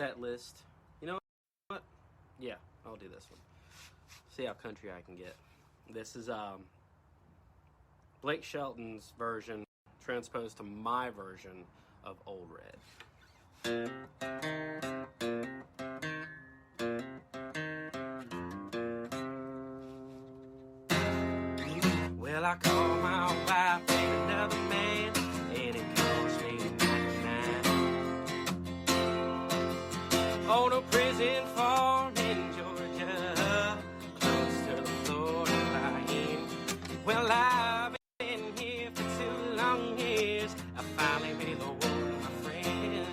set list. You know what? Yeah, I'll do this one. See how country I can get. This is Blake Shelton's version transposed to my version of Old Red. Well, I call my wife and another man, and it cost me 99. On a prison farm in Georgia, close to the Florida line. Well, I've been here for 2 long years. I finally made the war, my friend.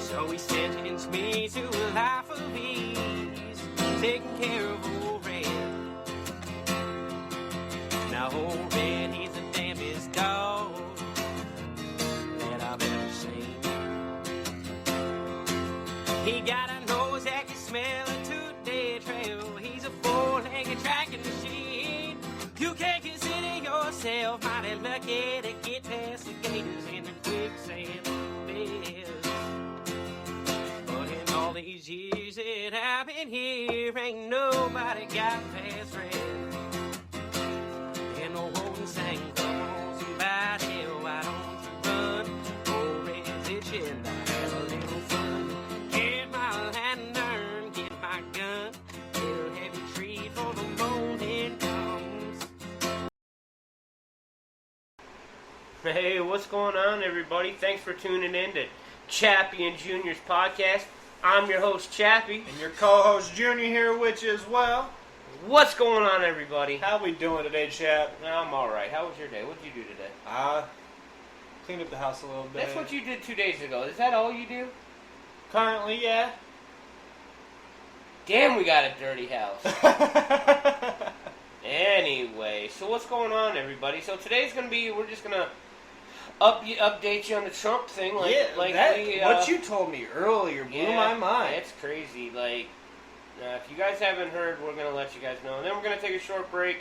So he sentenced me to a life of ease, taking care of old Red. Now old Red, he's the damnedest dog that I've ever seen. He got a nose that can smell a 2-day trail. He's a 4-legged tracking machine. You can't consider yourself mighty lucky to get past the gators in the quicksand beds. But in all these years that I've been here, ain't nobody got past Red. And no holding sang, come on somebody, why don't you run? Old Red's itching to have a little fun. Get my lantern, get my gun, little heavy tree for the morning comes. Hey, what's going on, everybody? Thanks for tuning in to Chappy and Junior's podcast. I'm your host, Chappy. And your co-host Junior here, which as well. What's going on, everybody? How we doing today, Chap? I'm all right. How was your day? What did you do today? Cleaned up the house a little bit. That's what you did 2 days ago. Is that all you do? Currently, yeah. Damn, we got a dirty house. Anyway, so what's going on, everybody? So today's going to be, we're just going to update you on the Trump thing. What you told me earlier blew my mind. It's crazy. If you guys haven't heard, we're going to let you guys know. And then we're going to take a short break,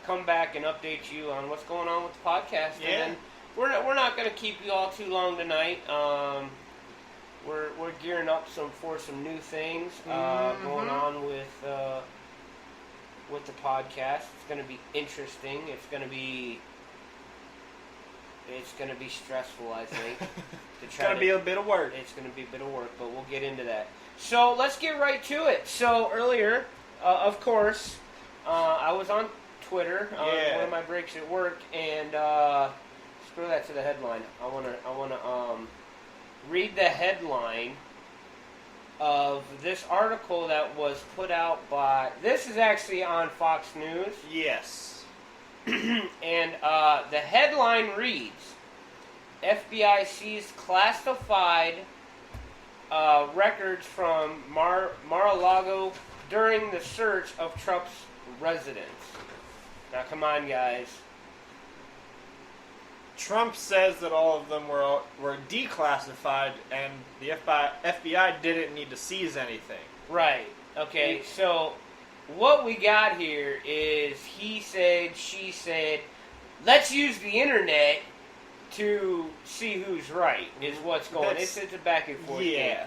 come back and update you on what's going on with the podcast. Yeah. And then we're not going to keep you all too long tonight. We're gearing up for some new things going on with the podcast. It's going to be interesting. It's going to be stressful, I think. It's going to be a bit of work. It's going to be a bit of work, but we'll get into that. So let's get right to it. So earlier, of course, I was on Twitter on one of my breaks at work, and screw that to the headline. I wanna read the headline of this article that was put out by. This is actually on Fox News. Yes. And the headline reads: FBI seized classified records from Mar-a-Lago during the search of Trump's residence. Now, come on, guys. Trump says that all of them were declassified, and the FBI didn't need to seize anything. Right. Okay, so what we got here is he said, she said, let's use the internet to see who's right, is what's going on. It's a back and forth game.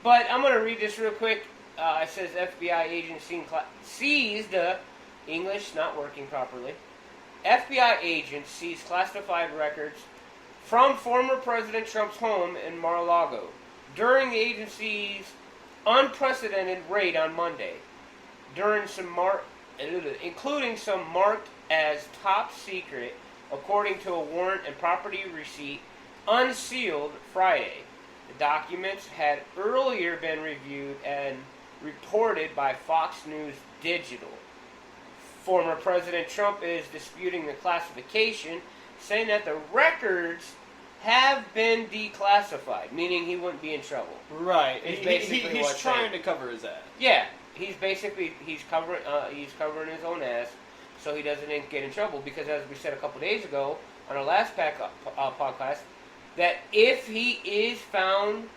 But I'm going to read this real quick. It says FBI agent seized, English not working properly. FBI agents seized classified records from former President Trump's home in Mar-a-Lago during the agency's unprecedented raid on Monday. Including some marked as top secret, according to a warrant and property receipt unsealed Friday. The documents had earlier been reviewed and reported by Fox News Digital. Former President Trump is disputing the classification, saying that the records have been declassified, meaning he wouldn't be in trouble. Right. He's trying to cover his ass. Yeah. He's covering his own ass so he doesn't get in trouble, because as we said a couple days ago on our last podcast, that if he is found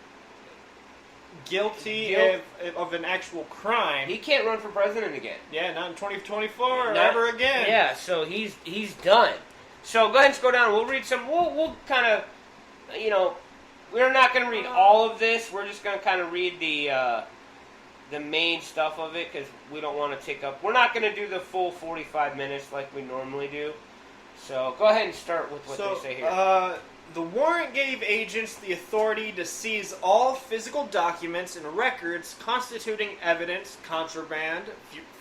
guilty of an actual crime, he can't run for president again. Yeah, not in 2024 or ever again. Yeah, so he's done. So go ahead and scroll down. We'll read some. We'll kind of we're not going to read all of this. We're just going to kind of read the main stuff of it because we don't want to take up. We're not going to do the full 45 minutes like we normally do. So go ahead and start with what they say here. The warrant gave agents the authority to seize all physical documents and records constituting evidence, contraband,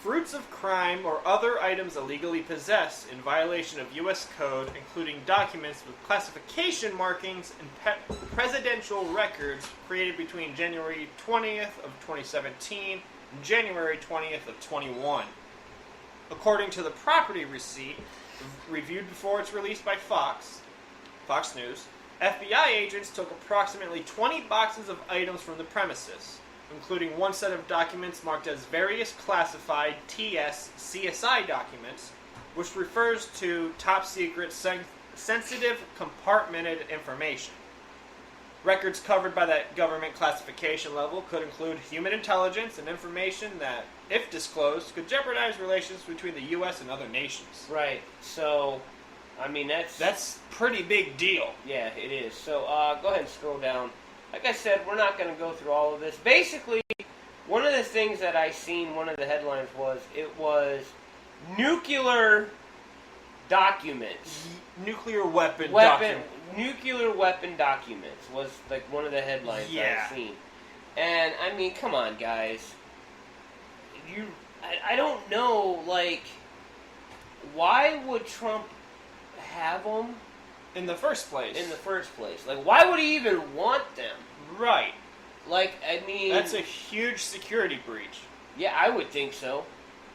fruits of crime, or other items illegally possessed in violation of U.S. code, including documents with classification markings and presidential records created between January 20th of 2017 and January 20th of 21. According to the property receipt, reviewed before it's released by Fox News, FBI agents took approximately 20 boxes of items from the premises, including one set of documents marked as various classified TS CSI documents, which refers to top secret sensitive compartmented information. Records covered by that government classification level could include human intelligence and information that, if disclosed, could jeopardize relations between the U.S. and other nations. Right, so... I mean, that's pretty big deal. Yeah, it is. So, go ahead and scroll down. Like I said, we're not going to go through all of this. Basically, one of the things that I seen, one of the headlines was, it was nuclear documents. Nuclear weapon documents. Nuclear weapon documents was, like, one of the headlines that I seen. And, I mean, come on, guys. I don't know, like, why would Trump have them in the first place? Like, why would he even want them? Right. Like, I mean... That's a huge security breach. Yeah, I would think so.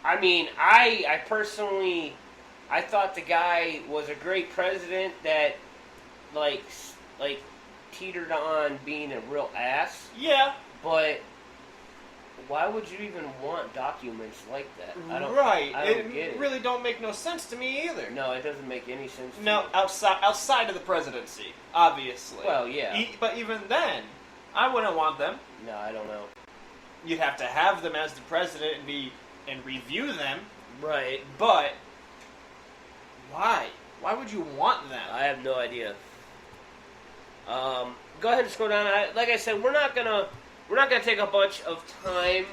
I mean, I personally... I thought the guy was a great president that, like teetered on being a real ass. Yeah. But... why would you even want documents like that? I don't get it. Really don't make no sense to me either. No, it doesn't make any sense to me. Outside of the presidency, obviously. Well, yeah. But even then, I wouldn't want them. No, I don't know. You'd have to have them as the president and review them. Right. But why? Why would you want them? I have no idea. Go ahead and scroll down. Like I said, we're not gonna take a bunch of time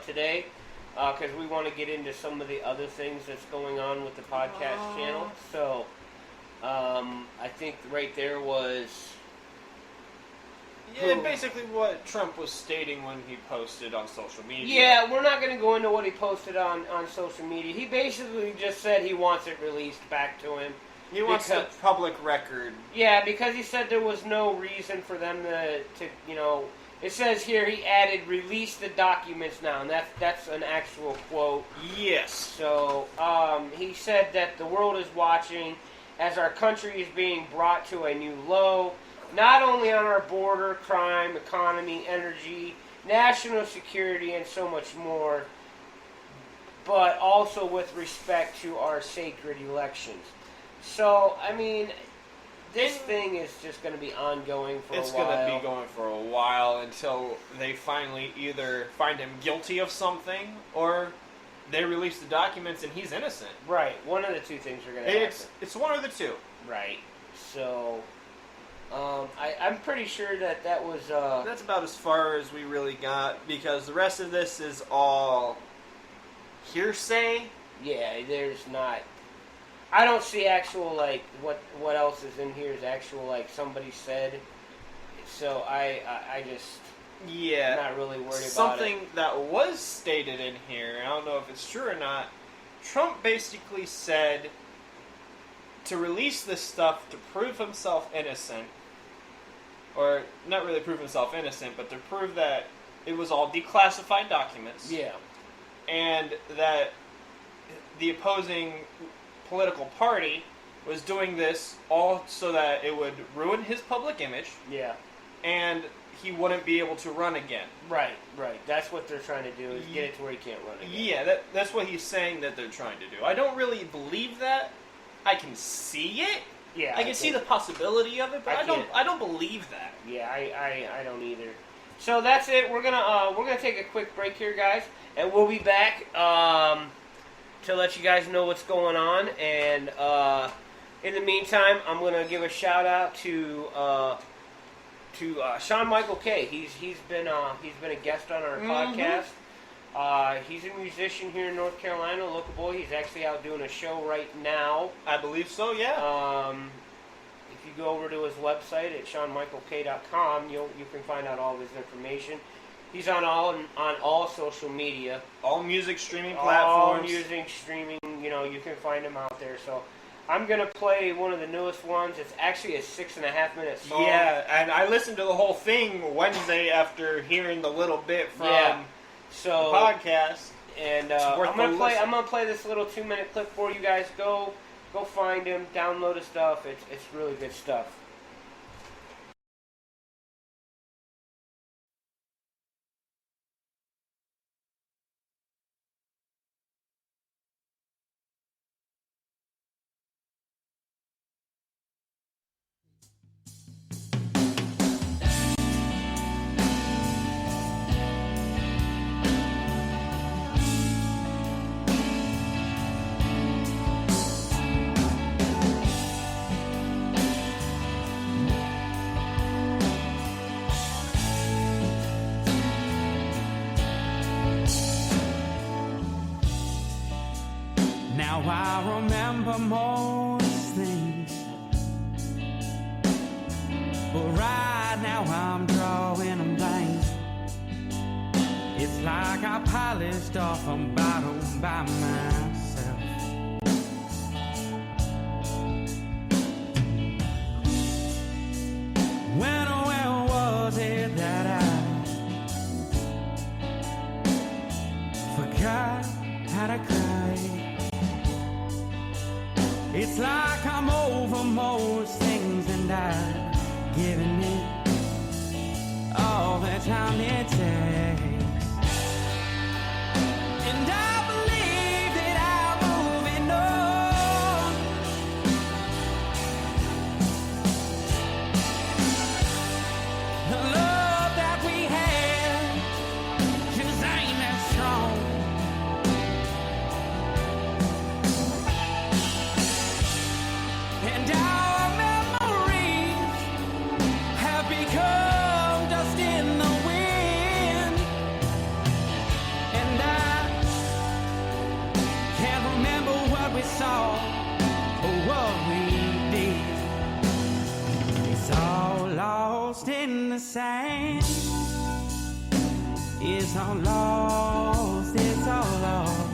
today because we want to get into some of the other things that's going on with the podcast channel. So I think right there was... Yeah, basically what Trump was stating when he posted on social media. Yeah, we're not going to go into what he posted on social media. He basically just said he wants it released back to him. He wants the public record. Yeah, because he said there was no reason for them to you know... It says here he added, release the documents now, and that's an actual quote. Yes. So, he said that the world is watching as our country is being brought to a new low, not only on our border, crime, economy, energy, national security, and so much more, but also with respect to our sacred elections. So, I mean... this thing is just going to be ongoing for a while. It's going to be going for a while until they finally either find him guilty of something or they release the documents and he's innocent. Right. One of the two things are going to happen. It's one of the two. Right. So, I'm pretty sure that was... That's about as far as we really got because the rest of this is all hearsay. Yeah, there's not... I don't see actual, like, what else is in here is actual, like, somebody said. So I just... Yeah. Not really worried about it. Something that was stated in here, I don't know if it's true or not, Trump basically said to release this stuff to prove himself innocent, or not really prove himself innocent, but to prove that it was all declassified documents. Yeah. And that the opposing political party was doing this all so that it would ruin his public image. Yeah. And he wouldn't be able to run again. Right. That's what they're trying to do, is get it to where he can't run again. Yeah, that's what he's saying that they're trying to do. I don't really believe that. I can see it. Yeah. I can see the possibility of it, but I don't believe that. Yeah, I don't either. So that's it. We're gonna take a quick break here, guys, and we'll be back to let you guys know what's going on. And in the meantime, I'm gonna give a shout out to to Sean Michael K. He's been a guest on our podcast. He's a musician here in North Carolina, a local boy. He's actually out doing a show right now. I believe so, yeah. If you go over to his website at SeanMichaelK.com, you can find out all of his information. He's on all social media. All music streaming platforms. All music streaming, you can find him out there. So I'm going to play one of the newest ones. It's actually a 6.5-minute song. Yeah, and I listened to the whole thing Wednesday after hearing the little bit from the podcast. And I'm gonna play this little 2-minute clip for you guys. Go find him, download his stuff. It's really good stuff. Now I remember most things, but right now I'm drawing them blanks. It's like I polished off a bottle by myself. When was it that I forgot how to cry? It's like I'm over most things and I've given it all the time it takes. And I believe that I'm moving on. The love that we had just ain't that strong. And our memories have become dust in the wind. And I can't remember what we saw or what we did. It's all lost in the sand. It's all lost, it's all lost.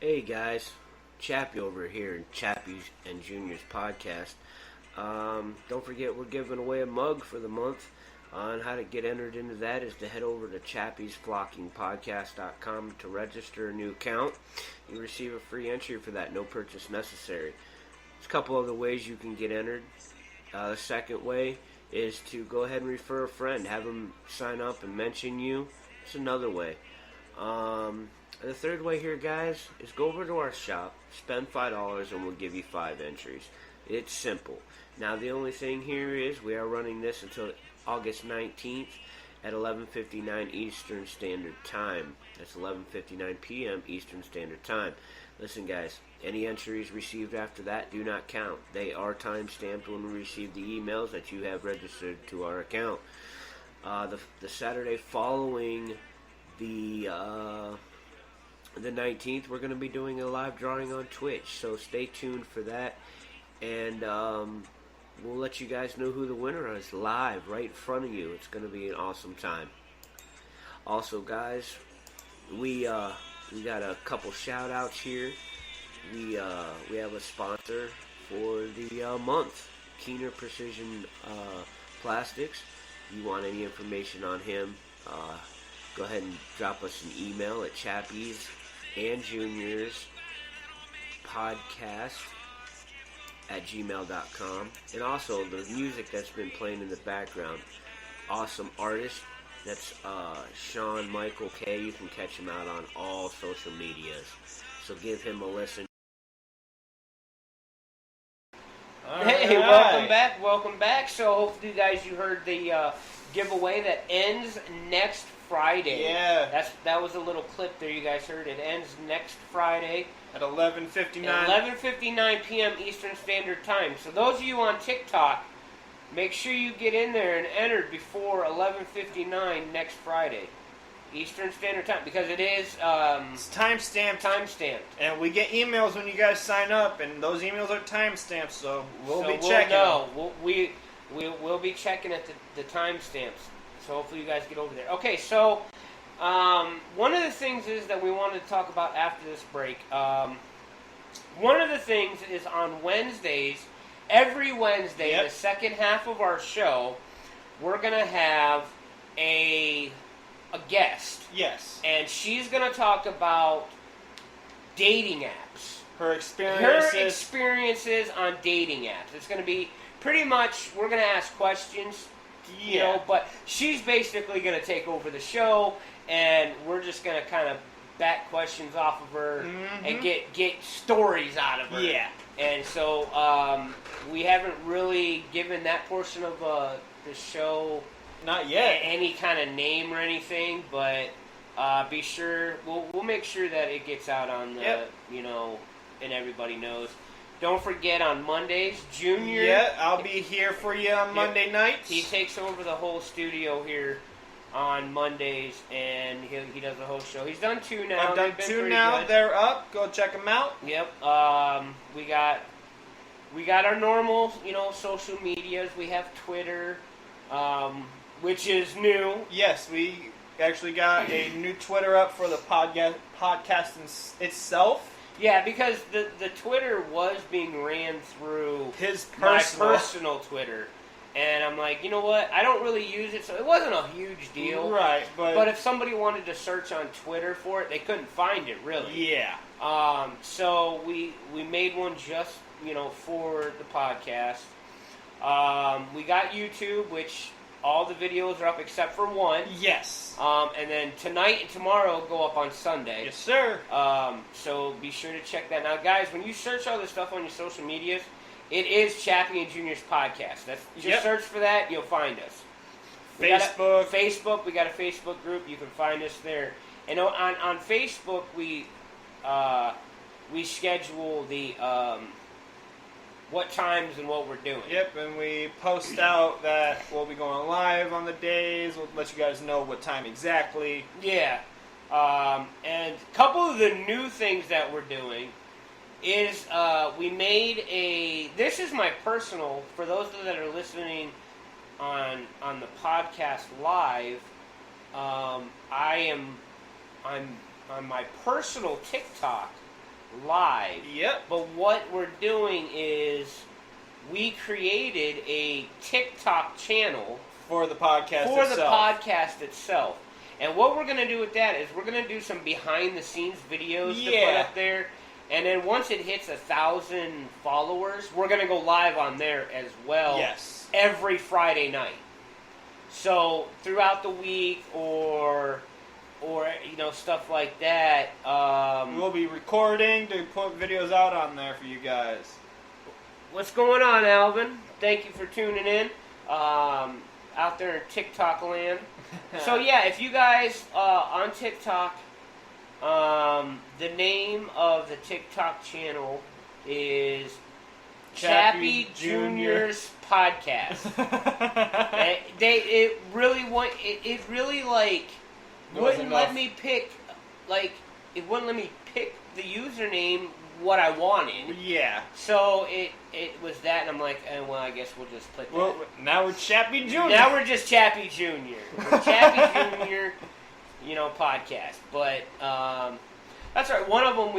Hey guys, Chappy over here in Chappy's and Junior's podcast. Don't forget we're giving away a mug for the month. On how to get entered into that is to head over to Chappy'sFlockingPodcast.com to register a new account. You receive a free entry for that, no purchase necessary. There's a couple other ways you can get entered. The second way is to go ahead and refer a friend, have them sign up and mention you. It's another way. The third way here, guys, is go over to our shop, spend $5, and we'll give you 5 entries. It's simple. Now, the only thing here is we are running this until August 19th at 11:59 Eastern Standard Time. That's 11:59 p.m. Eastern Standard Time. Listen, guys, any entries received after that do not count. They are time-stamped when we receive the emails that you have registered to our account. The Saturday following the 19th, we're going to be doing a live drawing on Twitch, so stay tuned for that, and we'll let you guys know who the winner is live right in front of you. It's going to be an awesome time. Also, guys, we got a couple shout outs here. We have a sponsor for the month, Keener Precision Plastics. If you want any information on him, go ahead and drop us an email at Chappy'sandJrsPodcast@gmail.com. And also the music that's been playing in the background, awesome artist. That's Sean Michael K. You can catch him out on all social medias. So give him a listen. Hey, right. welcome back. So hopefully, guys, you heard the giveaway that ends next Friday. Yeah. That was a little clip there you guys heard. It ends next Friday. At 11:59. At 11:59 p.m. Eastern Standard Time. So those of you on TikTok, make sure you get in there and enter before 11:59 next Friday. Eastern Standard Time, because it is It's timestamped. And we get emails when you guys sign up, and those emails are timestamped, so we'll be checking. We'll be checking at the timestamps. So hopefully you guys get over there. Okay, so one of the things is that we wanted to talk about after this break. One of the things is on Wednesdays, every Wednesday, the second half of our show, we're going to have a guest. Yes. And she's going to talk about dating apps. Her experiences on dating apps. It's going to be pretty much, we're going to ask questions, you know, but she's basically going to take over the show, and we're just going to kind of back questions off of her and get stories out of her. Yeah. And so we haven't really given that portion of the show not yet any kind of name or anything, but be sure we'll make sure that it gets out on the you know, and everybody knows. Don't forget on Mondays, Junior. Yeah, I'll be here for you on Monday nights. He takes over the whole studio here on Mondays, and he does the whole show. He's done 2 now. I've done 2 now. Good. They're up. Go check them out. Yep. We got our normal, you know, social medias. We have Twitter. Which is new. Yes, we actually got a new Twitter up for the podcast itself. Yeah, because the Twitter was being ran through his my personal Twitter. And I'm like, you know what? I don't really use it, so it wasn't a huge deal. Right, but if somebody wanted to search on Twitter for it, they couldn't find it, really. Yeah. So we made one just, you know, for the podcast. We got YouTube, which all the videos are up except for one. Yes. And then tonight and tomorrow go up on Sunday. Yes, sir. So be sure to check that. Now, guys, when you search all this stuff on your social medias, it is Chappy and Junior's podcast. That's just search for that, you'll find us. We got a Facebook group. You can find us there. And on Facebook, we schedule the what times and what we're doing. Yep, and we post out that we'll be going live on the days. We'll let you guys know what time exactly. Yeah. And a couple of the new things that we're doing is we made this is my personal, for those that are listening on the podcast live, I'm on my personal TikTok live. Yep. But what we're doing is we created a TikTok channel for the podcast itself. And what we're going to do with that is we're going to do some behind the scenes videos to put up there. And then once it hits 1,000 followers, we're going to go live on there as well. Yes. Every Friday night. So throughout the week or you know, stuff like that. We'll be recording to put videos out on there for you guys. What's going on, Alvin? Thank you for tuning in out there in TikTok land. So yeah, if you guys on TikTok, the name of the TikTok channel is Chappy Junior's Podcast. It really like wouldn't let me pick the username what I wanted. Yeah. So it was that, and I'm like, well, I guess we'll just put that. Well, now we're Chappy Junior. Now we're just Chappy Junior. We're Chappy Junior, you know, podcast. But that's right. One of them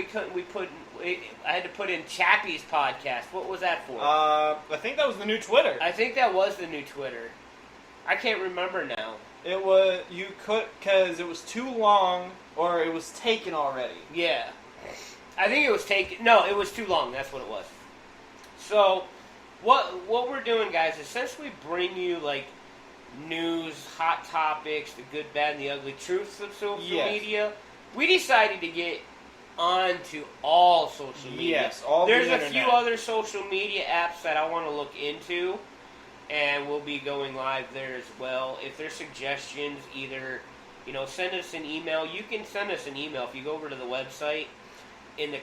I had to put in Chappy's podcast. What was that for? I think that was the new Twitter. I think that was the new Twitter. I can't remember now. It was, because it was too long, or it was taken already. Yeah. I think it was taken. No, it was too long. That's what it was. So, what we're doing, guys, is since we bring you, like, news, hot topics, the good, bad, and the ugly truths of social media, we decided to get onto all social media. Yes, all There's the a few internet. other social media apps that I want to look into, and we'll be going live there as well. If there's suggestions, either, send us an email. You can send us an email if you go over to the website. In the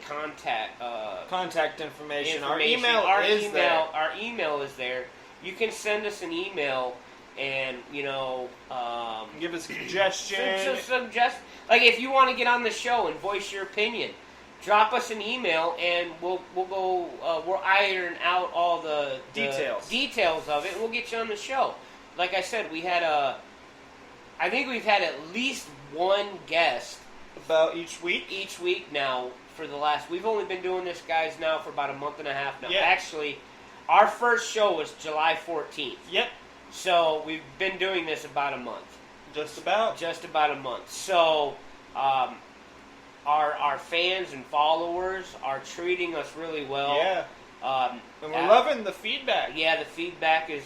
Contact information. Our email is there. Our email is there. You can send us an email and give us a suggestion. Like if you want to get on the show and voice your opinion, drop us an email and we'll iron out all the details of it, and we'll get you on the show. Like I said, I think we've had at least one guest about each week. Each week now. We've only been doing this, guys, now for about a month and a half now. Yeah. Actually, our first show was July 14th. Yep. So we've been doing this about a month. Just about a month. So our fans and followers are treating us really well. Yeah. And we're loving the feedback. Yeah, the feedback is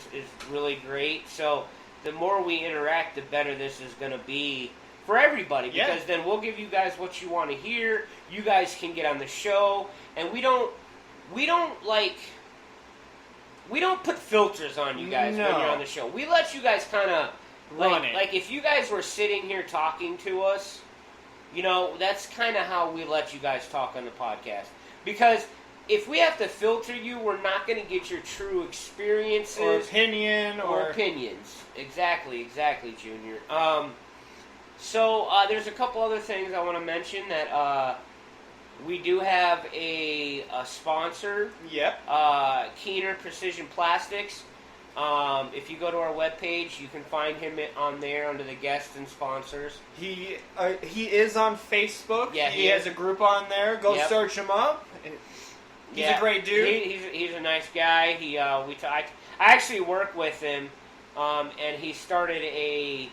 really great. So the more we interact, the better this is going to be for everybody, because then we'll give you guys what you want to hear. You guys can get on the show, and we don't put filters on you guys when you're on the show. We let you guys kind of run it. Like if you guys were sitting here talking to us, that's kind of how we let you guys talk on the podcast. Because if we have to filter you, we're not going to get your true experiences or opinions. Exactly, Junior. So there's a couple other things I want to mention that we do have a sponsor. Yep. Keener Precision Plastics. If you go to our webpage, you can find him on there under the guests and sponsors. He is on Facebook. Yeah, he has a group on there. Go search him up. He's a great dude. He's a nice guy. I actually work with him, and he started a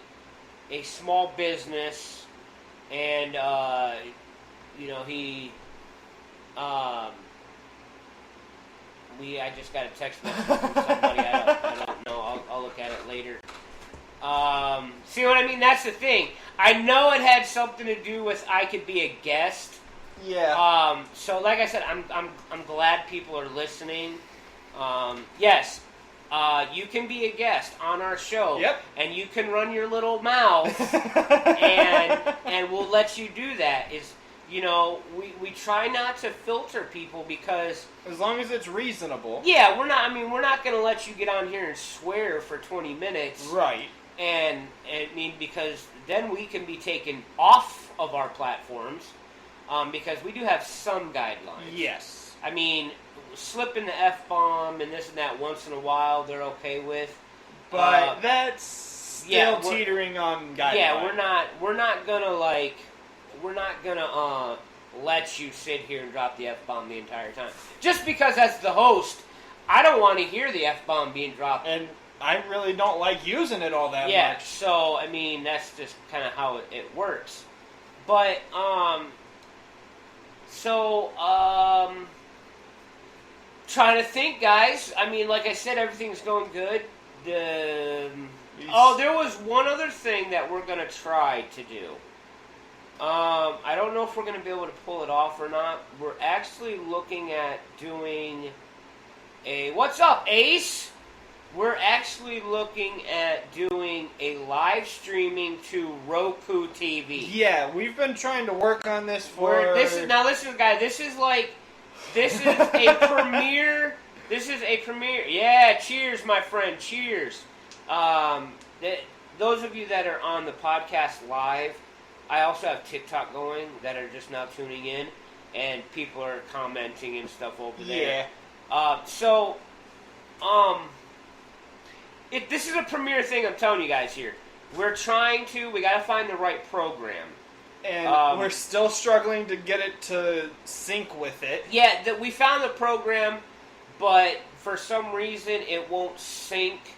small business, and I just got a text message from somebody. I don't know. I'll look at it later. See what I mean? That's the thing. I know it had something to do with I could be a guest. Yeah. So like I said, I'm glad people are listening. Yes. You can be a guest on our show. Yep. And you can run your little mouth, and we'll let you do that. We try not to filter people, because as long as it's reasonable. Yeah, we're not going to let you get on here and swear for 20 minutes. Right. And because then we can be taken off of our platforms, because we do have some guidelines. Yes. Slipping the F-bomb and this and that once in a while, they're okay with. But that's still teetering on guidelines. Yeah, we're not gonna let you sit here and drop the F-bomb the entire time. Just because as the host, I don't want to hear the F-bomb being dropped. And I really don't like using it all that much. Yeah, so, that's just kind of how it works. But, trying to think, guys. Like I said, everything's going good. There was one other thing that we're going to try to do. I don't know if we're going to be able to pull it off or not. We're actually looking at doing what's up, Ace? We're actually looking at doing a live streaming to Roku TV. Yeah, we've been trying to work on this for... Listen, guys, this is a premiere. This is a premiere. Yeah, cheers, my friend. Cheers. Those of you that are on the podcast live, I also have TikTok going that are just now tuning in, and people are commenting and stuff over there. Yeah. This is a premiere thing, I'm telling you guys here. We got to find the right program. And we're still struggling to get it to sync with it. Yeah, we found the program, but for some reason it won't sync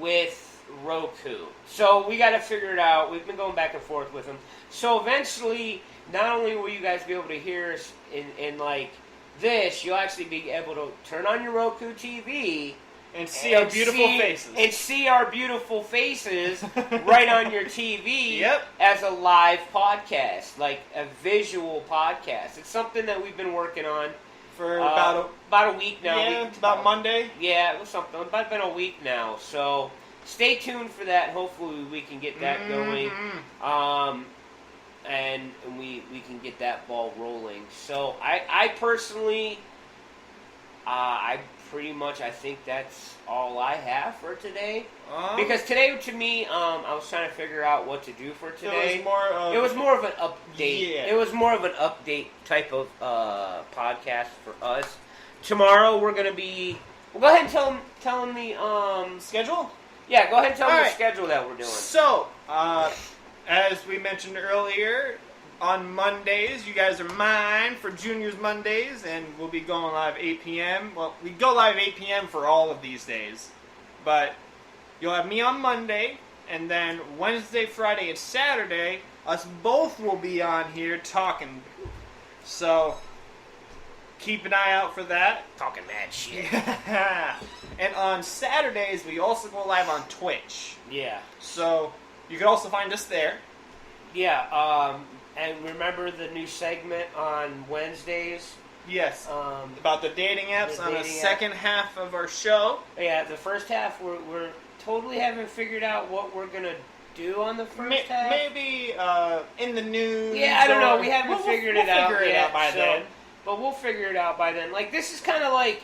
with Roku. So we got to figure it out. We've been going back and forth with them. So eventually, not only will you guys be able to hear us in like this, you'll actually be able to turn on your Roku TV And see our beautiful faces. And see our beautiful faces right on your TV Yep. as a live podcast, like a visual podcast. It's something that we've been working on For about a week now. Yeah, about Monday. Yeah, it was something. It's been a week now. So stay tuned for that. Hopefully we can get that going. And we can get that ball rolling. So I personally, I think that's all I have for today. Because today, to me, I was trying to figure out what to do for today. It was more of an update. Yeah. It was more of an update type of podcast for us. Tomorrow we're gonna be. Well, go ahead and tell them the schedule. Yeah, go ahead and tell them All the right. schedule that we're doing. So, as we mentioned earlier, on Mondays, you guys are mine for Juniors Mondays, and we'll be going live 8 p.m. Well, we go live 8 p.m. for all of these days, but you'll have me on Monday, and then Wednesday, Friday, and Saturday, us both will be on here talking. So, keep an eye out for that. Talking mad shit. And on Saturdays, we also go live on Twitch. Yeah. So, you can also find us there. Yeah, and remember the new segment on Wednesdays? Yes. About the dating apps on the second half of our show. Yeah, the first half, we're totally haven't figured out what we're going to do on the first half. Maybe in the news. Yeah, I don't know. We haven't figured it out We'll figure it yet, out by then. But we'll figure it out by then. Like, this is kind of like,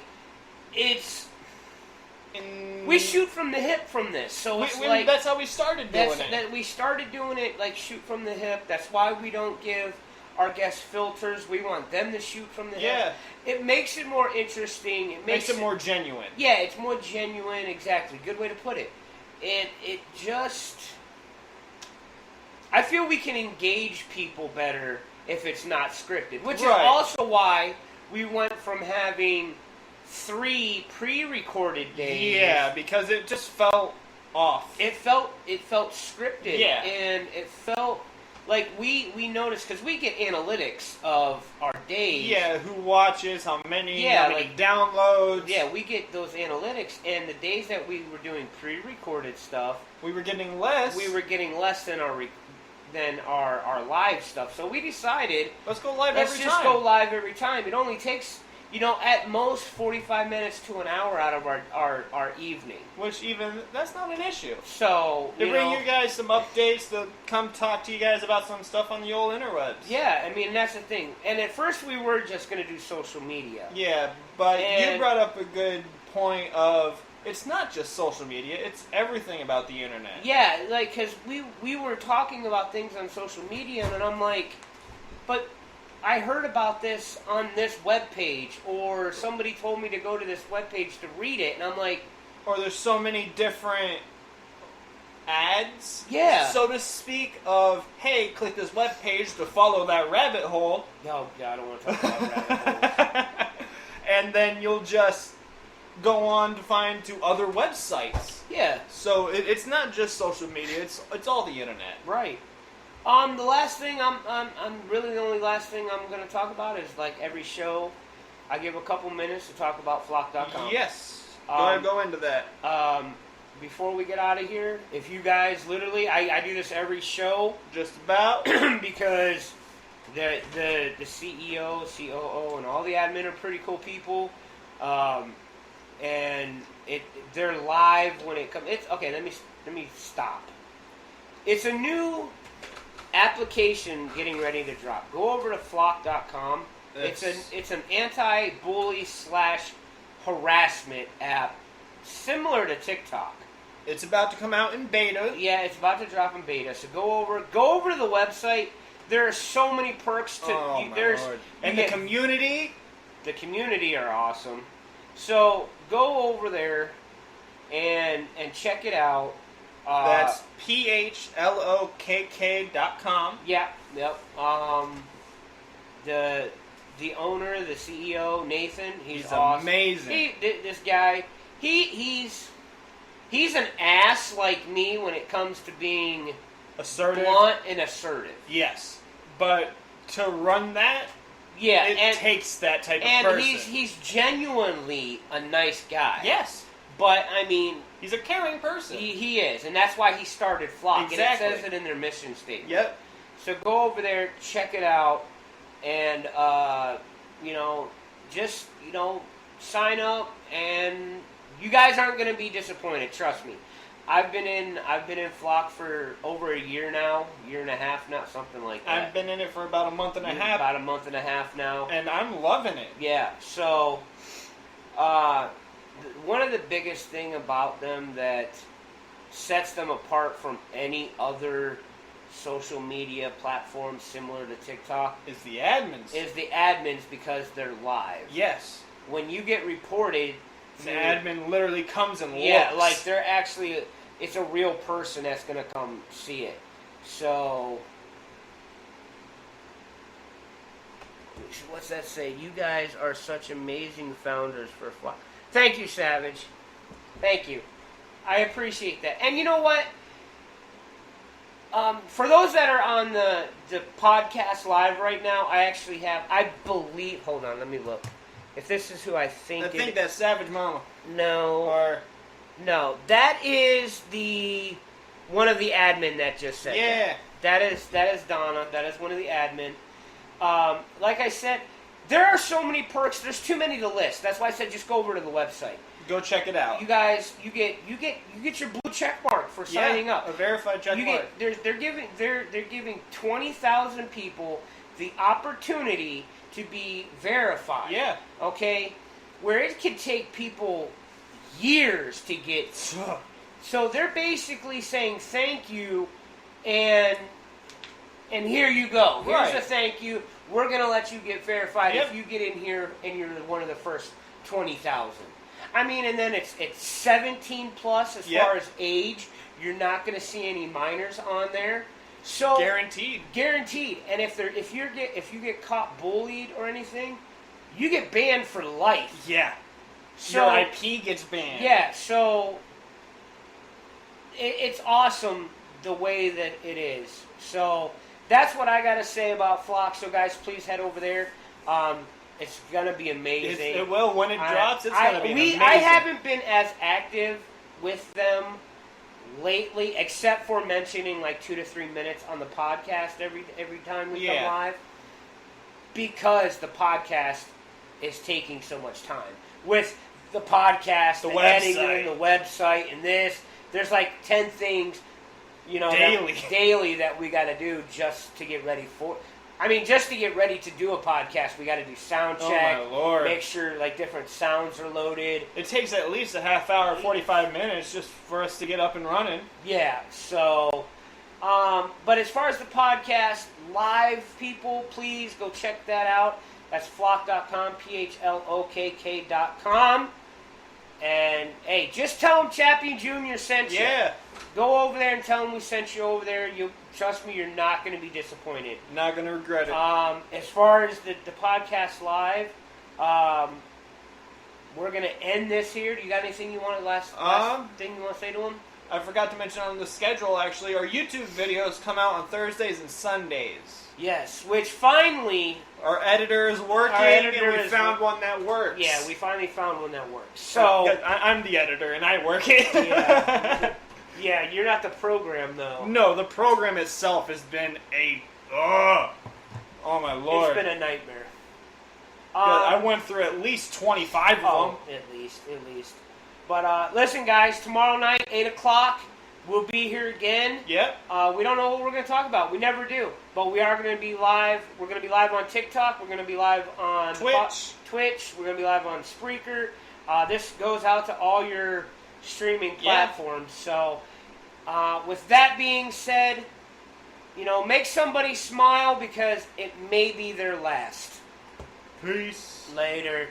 we shoot from the hip from this, so it's like... That's how we started doing it. We started doing it, like, shoot from the hip. That's why we don't give our guests filters. We want them to shoot from the hip. It makes it more interesting. It makes it more genuine. Yeah, it's more genuine, exactly. Good way to put it. It just... I feel we can engage people better if it's not scripted, which is also why we went from having 3 pre-recorded days. Yeah, because it just felt off. It felt scripted. Yeah. And it felt like we noticed, because we get analytics of our days. Yeah, who watches, how many like downloads. Yeah, we get those analytics, and the days that we were doing pre-recorded stuff, we were getting less. We were getting less than our live stuff. So we decided, let's go live every time. Let's just go live every time. It only takes, at most 45 minutes to an hour out of our evening. Which that's not an issue. So, to bring you guys some updates, to come talk to you guys about some stuff on the old interwebs. Yeah, I mean, that's the thing. And at first we were just going to do social media. Yeah, but you brought up a good point of, it's not just social media, it's everything about the internet. Yeah, like, because we were talking about things on social media, and I'm like, but I heard about this on this webpage, or somebody told me to go to this webpage to read it, and I'm like... Or there's so many different ads, so to speak, of, hey, click this webpage to follow that rabbit hole. Oh, God, I don't want to talk about rabbit holes. And then you'll just go on to find to other websites. Yeah. So it's not just social media, it's all the internet. Right. The last thing the only last thing I'm going to talk about is, like, every show, I give a couple minutes to talk about flock.com. Yes. Go into that. Before we get out of here, if you guys literally, I do this every show. Just about. Because the CEO, COO, and all the admin are pretty cool people. And they're live when it comes. It's okay. Let me stop. It's a new application getting ready to drop. Go over to flock.com. It's an anti-bully / harassment app similar to TikTok. It's about to come out in beta. Yeah, it's about to drop in beta. So go over to the website. There are so many perks to. Lord. And the community. The community are awesome. So go over there and check it out. That's PHLOKK.com. Yeah, yep. The owner, the CEO, Nathan, he's awesome. Amazing. This guy, he's an ass like me when it comes to being assertive, blunt, and assertive. Yes, but to run that, it takes that type of person. And he's genuinely a nice guy. Yes, But, I mean... He's a caring person. He is, and that's why he started Flock. Exactly. And it says it in their mission statement. Yep. So go over there, check it out, and, just, sign up, and you guys aren't going to be disappointed, trust me. I've been in Flock for over a year now, year and a half now, something like that. I've been in it for about a month and a half. About a month and a half now. And I'm loving it. Yeah, so one of the biggest thing about them that sets them apart from any other social media platform similar to TikTok Is the admins. Because they're live. Yes. When you get reported... The admin literally comes and looks. Yeah, like they're actually... It's a real person that's going to come see it. So... What's that say? You guys are such amazing founders for Flock. Thank you, Savage. Thank you. I appreciate that. And you know what? For those that are on the podcast live right now, I actually have, I believe, hold on, let me look. If this is who I think I think that's Savage Mama. No, that is one of the admin that just said that. That is Donna. That is one of the admin. Like I said, there are so many perks. There's too many to list. That's why I said just go over to the website. Go check it out. You guys, you get your blue check mark for signing up. A verified check mark. They're giving 20,000 people the opportunity to be verified. Yeah. Okay, where it could take people years to get. So they're basically saying thank you, and here you go. Here's a thank you. We're gonna let you get verified if you get in here and you're one of the first 20,000. I mean, and then it's 17 plus as far as age. You're not going to see any minors on there. So guaranteed. And if you get caught bullied or anything, you get banned for life. Yeah. So your IP gets banned. Yeah. So it's awesome the way that it is. So that's what I got to say about Flock. So guys, please head over there. It's gonna be amazing. It will when it drops. It's gonna be amazing. I haven't been as active with them lately, except for mentioning like 2 to 3 minutes on the podcast every time we come live, because the podcast is taking so much time with the podcast, the editing, the website, and this. There's like 10 things, daily that we got to do just to get ready for. Just to get ready to do a podcast, we got to do sound check. Oh my Lord! Make sure like different sounds are loaded. It takes at least a half hour, 45 minutes, just for us to get up and running. Yeah. So, but as far as the podcast live, people, please go check that out. That's flock.com, PHLOKK.com. And hey, just tell them Chappy Jr. sent you. Yeah. Go over there and tell them we sent you over there. Trust me, you're not going to be disappointed. Not going to regret it. As far as the podcast live, we're going to end this here. Do you got anything you want last thing you want to say to them? I forgot to mention on the schedule, actually, our YouTube videos come out on Thursdays and Sundays. Yes, which finally... Our editor is working, and we found one that works. Yeah, we finally found one that works. So I'm the editor, and I work it. Yeah, you're not the program, though. No, the program itself has been oh my Lord. It's been a nightmare. I went through at least 25 of them. At least. But listen, guys, tomorrow night, 8 o'clock, we'll be here again. Yep. We don't know what we're going to talk about. We never do. But we are going to be live. We're going to be live on TikTok. We're going to be live on Twitch. We're going to be live on Spreaker. This goes out to all your streaming platforms. So, with that being said, make somebody smile because it may be their last. Peace. Later.